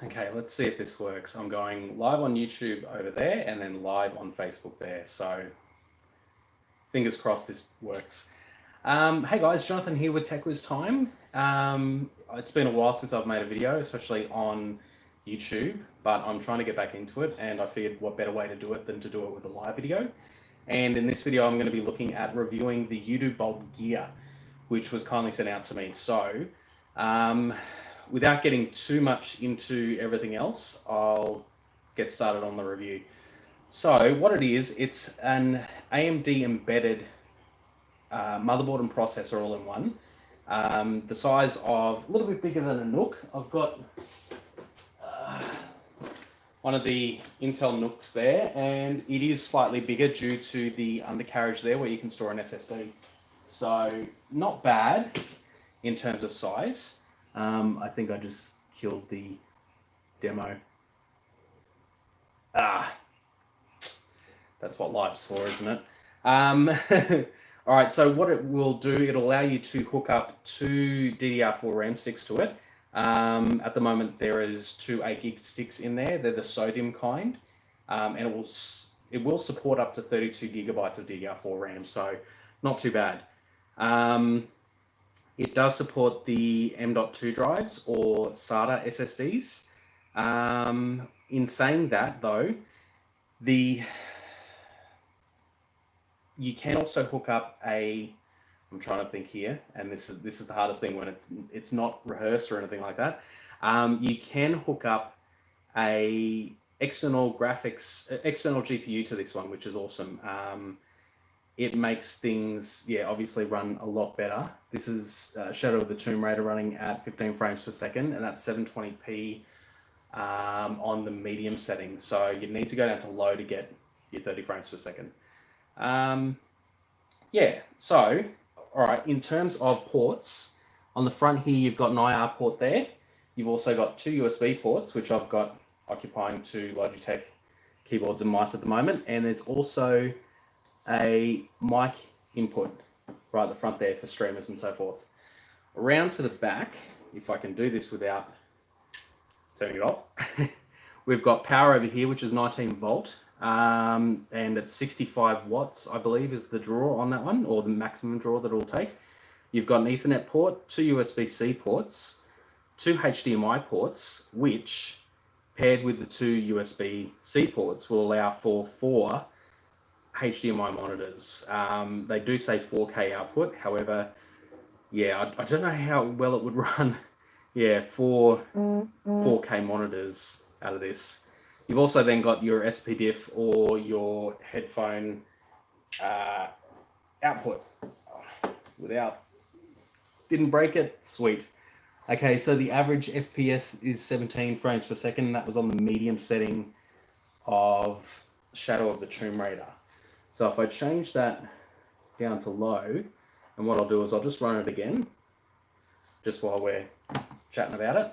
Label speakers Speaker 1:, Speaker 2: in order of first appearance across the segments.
Speaker 1: Okay, let's see if this works. I'm going live on YouTube over there and then live on Facebook there. So fingers crossed this works. Hey guys, Jonathan here with TechWizTime. It's been a while since I've made a video, especially on YouTube, but I'm trying to get back into it, and I figured what better way to do it than to do it with a live video. And in this video, I'm going to be looking at reviewing the Udoo bulb gear, which was kindly sent out to me. So, without getting too much into everything else, I'll get started on the review. So, what it is, it's an AMD embedded motherboard and processor all in one. The size of a little bit bigger than a Nook. I've got one of the Intel Nooks there, and it is slightly bigger due to the undercarriage there where you can store an SSD. So not bad in terms of size. I think I just killed the demo. That's what life's for, isn't it? All right, so what it will do, it'll allow you to hook up two DDR4 RAM sticks to it. At the moment, there is two 8 gig sticks in there. They're the sodium kind, and it will support up to 32 gigabytes of DDR4 RAM, so not too bad. It does support the M.2 drives or SATA SSDs. In saying that, though, you can also hook up a. I'm trying to think here, and this is the hardest thing when it's not rehearsed or anything like that. You can hook up a external GPU to this one, which is awesome. It makes things, obviously run a lot better. This is Shadow of the Tomb Raider running at 15 frames per second, and that's 720p on the medium setting. So you need to go down to low to get your 30 frames per second. So, all right, in terms of ports, on the front here, you've got an IR port there. You've also got two USB ports, which I've got occupying two Logitech keyboards and mice at the moment. And there's also a mic input right at the front there for streamers and so forth. Around to the back, if I can do this without turning it off, we've got power over here, which is 19 volt. And it's 65 watts, I believe, is the draw on that one, or the maximum draw that it'll take. You've got an Ethernet port, two USB-C ports, two HDMI ports, which, paired with the two USB-C ports, will allow for 4 HDMI monitors. They do say 4K output, however, I don't know how well it would run, 4K monitors out of this. You've also then got your SPDIF or your headphone output. Didn't break it, sweet. Okay, so the average FPS is 17 frames per second. That was on the medium setting of Shadow of the Tomb Raider. So if I change that down to low, and what I'll do is I'll just run it again, just while we're chatting about it.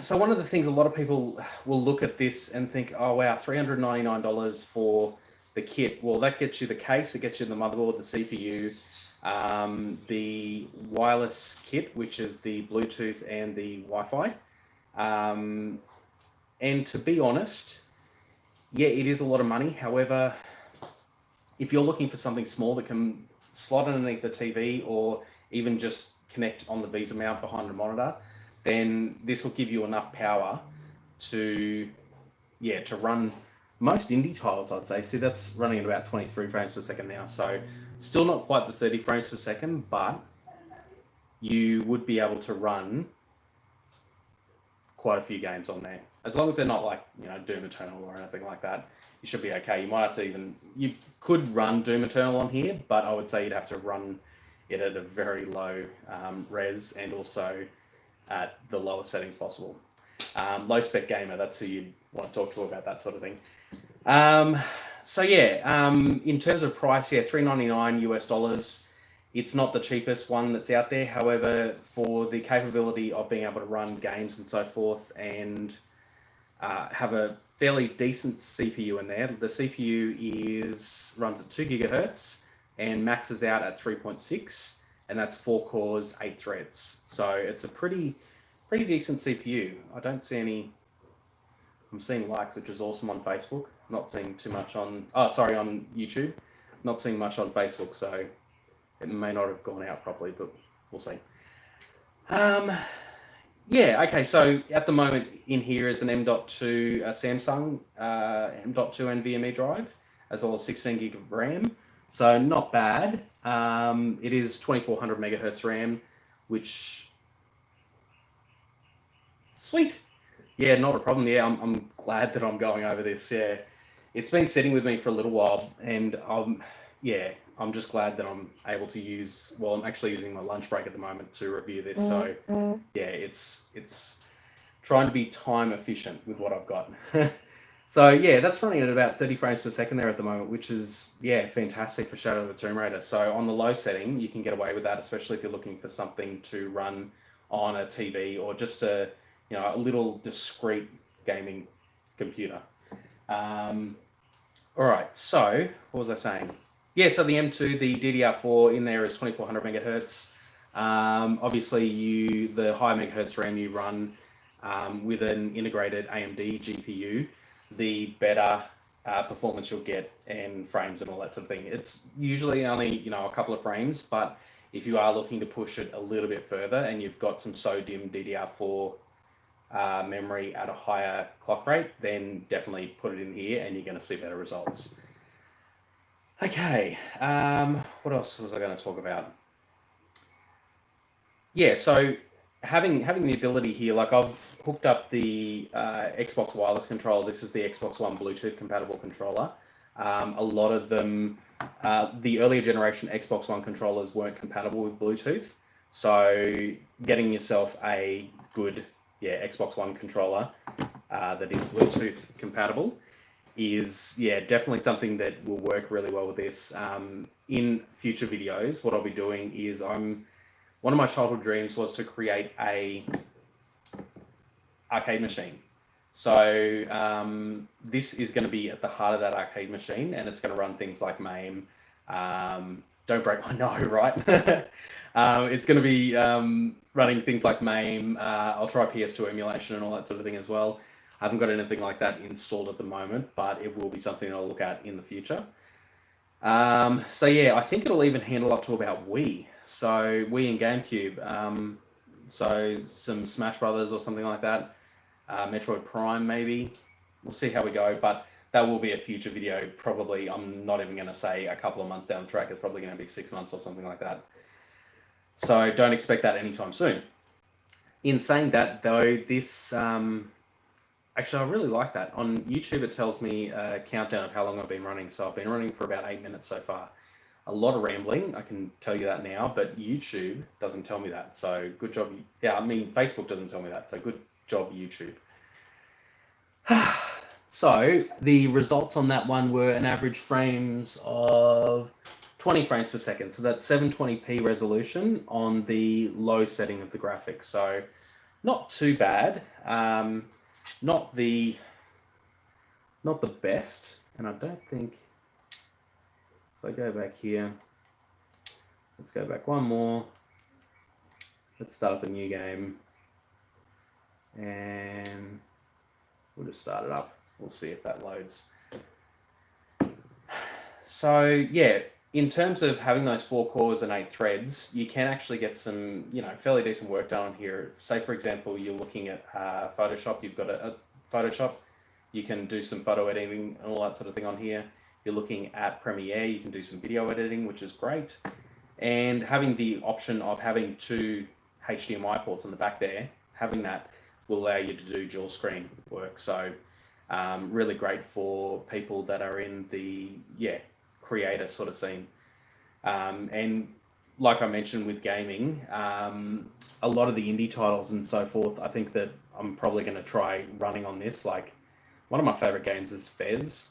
Speaker 1: So one of the things a lot of people will look at this and think, oh wow, $399 for the kit. Well, that gets you the case, it gets you the motherboard, the CPU, the wireless kit, which is the Bluetooth and the Wi-Fi. And to be honest, it is a lot of money. However, if you're looking for something small that can slot underneath the TV or even just connect on the Visa mount behind the monitor, then this will give you enough power to run most indie titles, I'd say. See, that's running at about 23 frames per second now. So still not quite the 30 frames per second, but you would be able to run quite a few games on there. As long as they're not like, Doom Eternal or anything like that, you should be okay. You might have to you could run Doom Eternal on here, but I would say you'd have to run it at a very low res and also at the lowest settings possible. Low spec gamer, that's who you'd want to talk to about that sort of thing. In terms of price, $399 US. It's not the cheapest one that's out there. However, for the capability of being able to run games and so forth and have a fairly decent CPU in there, the CPU runs at 2 gigahertz and maxes out at 3.6, and that's 4 cores, 8 threads. So it's a pretty pretty decent CPU. I don't see any. I'm seeing likes, which is awesome on Facebook. Not seeing too much on. Oh, sorry, on YouTube. Not seeing much on Facebook, so it may not have gone out properly, but we'll see. Yeah, okay, so at the moment in here is an M.2 Samsung M.2 NVMe drive, as well as 16 gig of RAM. So not bad. It is 2400 megahertz RAM, which, sweet. Yeah, not a problem. Yeah, I'm glad that I'm going over this. Yeah, it's been sitting with me for a little while, and yeah, I'm just glad that I'm able to use. Well, I'm actually using my lunch break at the moment to review this. So yeah, it's trying to be time efficient with what I've got. So yeah, that's running at about 30 frames per second there at the moment, which is, yeah, fantastic for Shadow of the Tomb Raider. So on the low setting, you can get away with that, especially if you're looking for something to run on a TV or just a little discrete gaming computer. All right, so what was I saying? Yeah, so the M2, the DDR4 in there is 2400 megahertz. Obviously, the higher megahertz RAM you run with an integrated AMD GPU, the better performance you'll get and frames and all that sort of thing. It's usually only a couple of frames, but if you are looking to push it a little bit further and you've got some SODIMM DDR4 memory at a higher clock rate, then definitely put it in here and you're going to see better results. Okay, what else was I going to talk about? Yeah, so having the ability here, like I've hooked up the Xbox wireless controller. This is the Xbox One Bluetooth compatible controller. A lot of them, the earlier generation Xbox One controllers weren't compatible with Bluetooth. So getting yourself a good Xbox One controller that is Bluetooth compatible is definitely something that will work really well with this. In future videos, what I'll be doing is one of my childhood dreams was to create a arcade machine. So this is going to be at the heart of that arcade machine, and it's going to run things like MAME. Don't break my nose, right? It's going to be running things like MAME. I'll try PS2 emulation and all that sort of thing as well. I haven't got anything like that installed at the moment, but it will be something I'll look at in the future. So yeah, I think it'll even handle up to about Wii. So Wii and GameCube. So some Smash Brothers or something like that. Metroid Prime maybe. We'll see how we go, but that will be a future video. Probably, I'm not even going to say a couple of months down the track. It's probably going to be 6 months or something like that. So don't expect that anytime soon. In saying that though, this... Actually, I really like that. On YouTube, it tells me a countdown of how long I've been running. So I've been running for about 8 minutes so far. A lot of rambling, I can tell you that now, but YouTube doesn't tell me that. So good job. Yeah, I mean, Facebook doesn't tell me that. So good job, YouTube. So the results on that one were an average frames of 20 frames per second. So that's 720p resolution on the low setting of the graphics. So not too bad. Not the best, and I don't think, if I go back here, let's go back one more, let's start up a new game, and we'll just start it up, we'll see if that loads. So yeah, in terms of having those 4 cores and 8 threads, you can actually get some, fairly decent work done on here. Say, for example, you're looking at Photoshop, you've got a Photoshop, you can do some photo editing and all that sort of thing on here. You're looking at Premiere, you can do some video editing, which is great. And having the option of having 2 HDMI ports on the back there, having that will allow you to do dual screen work. So really great for people that are in the, creator sort of scene. And like I mentioned with gaming, a lot of the indie titles and so forth, I think that I'm probably going to try running on this. Like, one of my favorite games is Fez.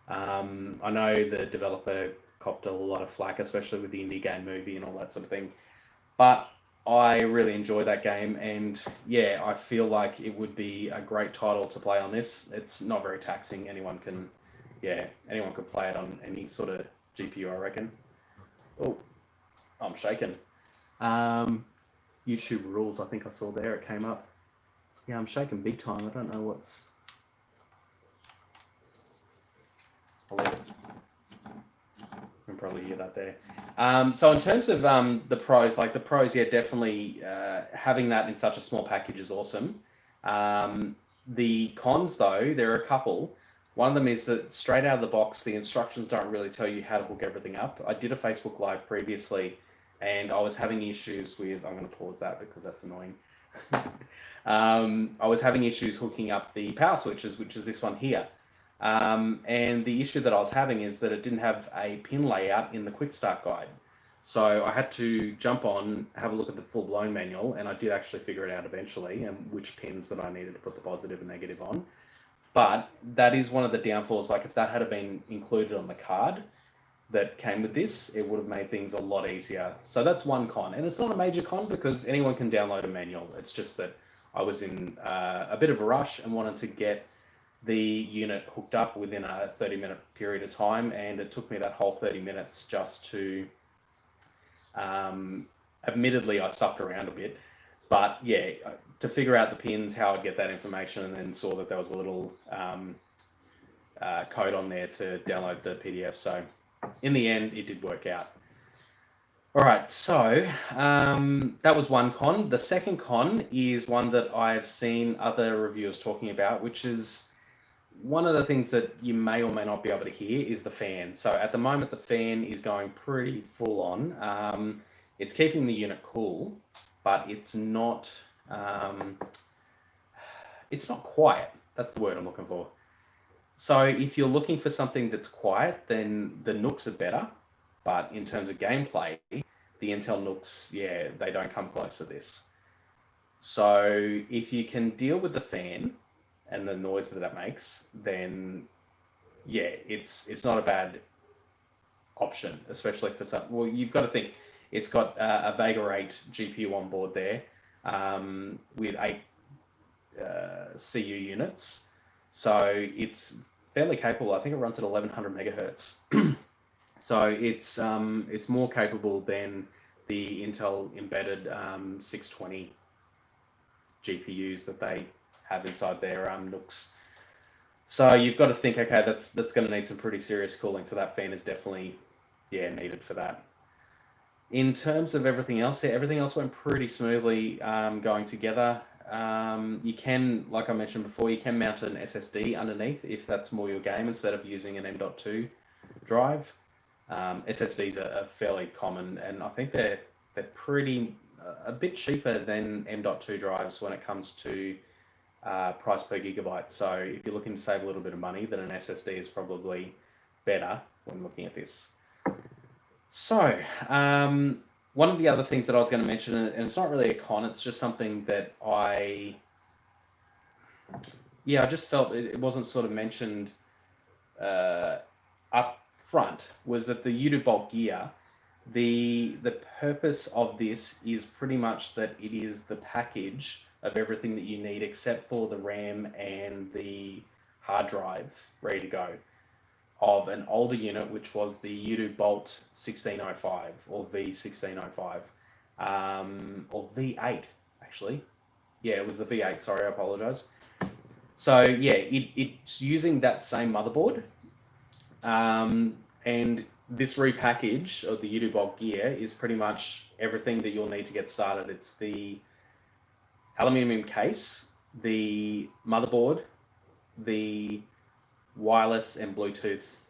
Speaker 1: I know the developer copped a lot of flack, especially with the indie game movie and all that sort of thing. But I really enjoy that game, and yeah, I feel like it would be a great title to play on this. It's not very taxing. Anyone can play it on any sort of GPU, I reckon. Oh, I'm shaking. YouTube rules, I think I saw there, it came up. Yeah, I'm shaking big time. I don't know what's... I'll leave it. You can probably hear that there. So in terms of the pros, like the pros, yeah, definitely having that in such a small package is awesome. The cons, though, there are a couple. One of them is that straight out of the box, the instructions don't really tell you how to hook everything up. I did a Facebook Live previously, and I was having issues with... I'm going to pause that because that's annoying. I was having issues hooking up the power switches, which is this one here. And the issue that I was having is that it didn't have a pin layout in the quick start guide. So I had to jump on, have a look at the full blown manual, and I did actually figure it out eventually, and which pins that I needed to put the positive and negative on. But that is one of the downfalls. Like if that had been included on the card that came with this, it would have made things a lot easier. So that's one con, and it's not a major con because anyone can download a manual. It's just that I was in a bit of a rush and wanted to get the unit hooked up within a 30-minute period of time, and it took me that whole 30 minutes just to... admittedly, I stuffed around a bit, but yeah, to figure out the pins, how I'd get that information, and then saw that there was a little code on there to download the PDF. So in the end, it did work out. All right, so that was one con. The second con is one that I've seen other reviewers talking about, which is one of the things that you may or may not be able to hear is the fan. So at the moment, the fan is going pretty full on. It's keeping the unit cool, but it's not quiet. That's the word I'm looking for. So if you're looking for something that's quiet, then the Nooks are better. But in terms of gameplay, the Intel Nooks, yeah, they don't come close to this. So if you can deal with the fan and the noise that makes, then yeah, it's not a bad option, especially for some... Well, you've got to think, it's got a Vega 8 GPU on board there with 8 CU units. So it's fairly capable. I think it runs at 1100 megahertz. So it's more capable than the Intel embedded 620 GPUs that they have inside their Nooks. So you've got to think, okay, that's going to need some pretty serious cooling. So that fan is definitely, yeah, needed for that. In terms of everything else, yeah, everything else went pretty smoothly going together. You can, like I mentioned before, you can mount an SSD underneath if that's more your game instead of using an M.2 drive. SSDs are fairly common, and I think they're pretty a bit cheaper than M.2 drives when it comes to price per gigabyte. So if you're looking to save a little bit of money, then an SSD is probably better when looking at this. So one of the other things that I was going to mention, and it's not really a con, it's just something that I just felt it wasn't sort of mentioned up front, was that the Udoo Bolt gear, the purpose of this is pretty much that it is the package of everything that you need except for the RAM and the hard drive ready to go of an older unit, which was the Udoo Bolt 1605 or V1605 or V8 actually. Yeah, it was the V8. Sorry, I apologize. So yeah, it's using that same motherboard, and this repackage of the Udoo Bolt gear is pretty much everything that you'll need to get started. It's the aluminium case, the motherboard, the wireless and Bluetooth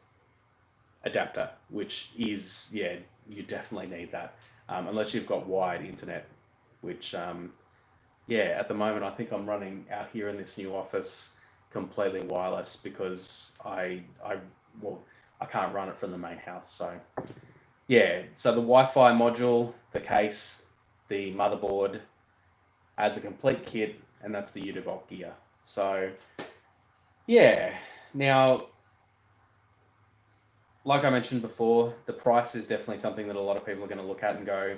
Speaker 1: adapter, which is, yeah, you definitely need that, unless you've got wired internet, which, yeah, at the moment I think I'm running out here in this new office completely wireless because I can't run it from the main house. So yeah, so the Wi-Fi module, the case, the motherboard as a complete kit, and that's the Udoo Bolt gear. So yeah, now, like I mentioned before, the price is definitely something that a lot of people are going to look at and go,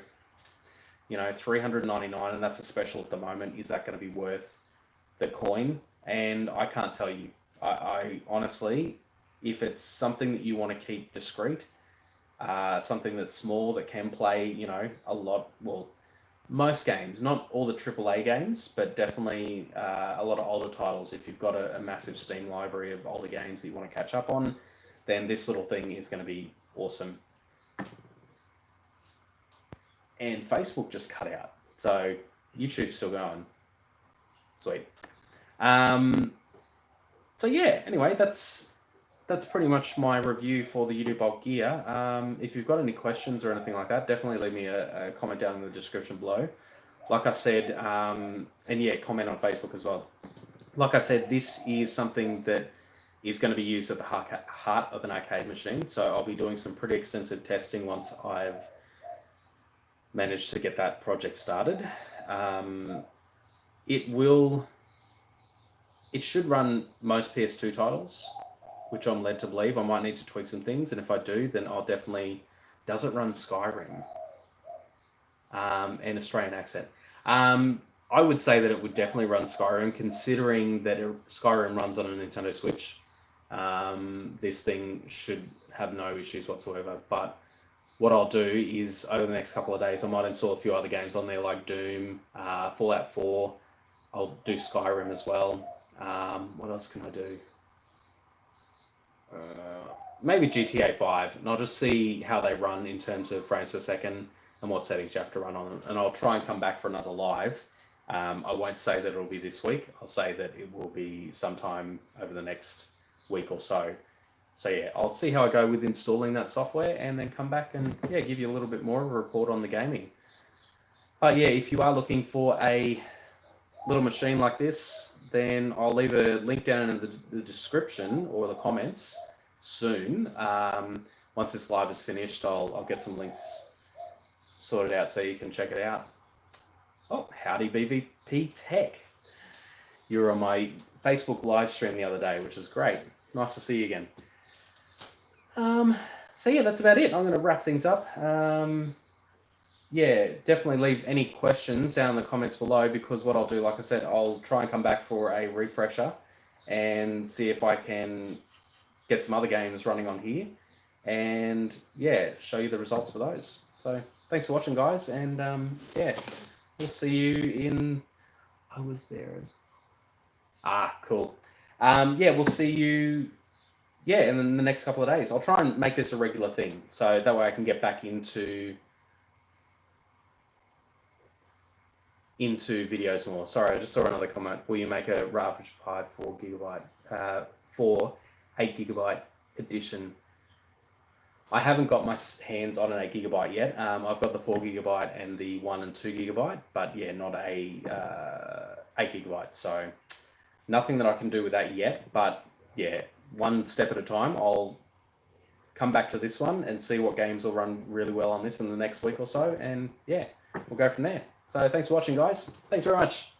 Speaker 1: you know, $399, and that's a special at the moment. Is that going to be worth the coin? And I can't tell you. I honestly, if it's something that you want to keep discreet, something that's small that can play, you know, a lot, well, most games, not all the AAA games, but definitely a lot of older titles. If you've got a massive Steam library of older games that you want to catch up on, then this little thing is going to be awesome. And Facebook just cut out, so YouTube's still going. Sweet. So yeah, anyway, that's pretty much my review for the Udoo bulk gear. If you've got any questions or anything like that, definitely leave me a comment down in the description below. Like I said, and yeah, comment on Facebook as well. Like I said, this is something that is going to be used at the heart of an arcade machine. So I'll be doing some pretty extensive testing once I've managed to get that project started. It should run most PS2 titles, which I'm led to believe. I might need to tweak some things, and if I do, then I'll definitely... Does it run Skyrim? And Australian accent. I would say that it would definitely run Skyrim, considering that Skyrim runs on a Nintendo Switch. This thing should have no issues whatsoever. But what I'll do is, over the next couple of days, I might install a few other games on there, like Doom, Fallout 4. I'll do Skyrim as well. What else can I do? Maybe GTA 5, and I'll just see how they run in terms of frames per second and what settings you have to run on them. And I'll try and come back for another live. I won't say that it'll be this week. I'll say that it will be sometime over the next week or so. So yeah, I'll see how I go with installing that software and then come back and yeah, give you a little bit more of a report on the gaming. But yeah, if you are looking for a little machine like this, then I'll leave a link down in the description or the comments soon. Once this live is finished, I'll get some links sorted out so you can check it out. Oh, howdy BVP Tech. You were on my Facebook live stream the other day, which is great. Nice to see you again. So yeah, that's about it. I'm going to wrap things up. Yeah, definitely leave any questions down in the comments below, because what I'll do, like I said, I'll try and come back for a refresher and see if I can get some other games running on here and yeah, show you the results for those. So thanks for watching, guys, and yeah, we'll see you in... I was there. Cool. Yeah, we'll see you in the next couple of days. I'll try and make this a regular thing, so that way I can get back into videos more. Sorry, I just saw another comment. Will you make a Raspberry Pi 4GB for 8GB edition? I haven't got my hands on an 8GB yet. I've got the 4GB and the 1 and 2GB, but yeah, not a 8GB. So nothing that I can do with that yet. But yeah, one step at a time. I'll come back to this one and see what games will run really well on this in the next week or so, and yeah, we'll go from there. So thanks for watching, guys. Thanks very much.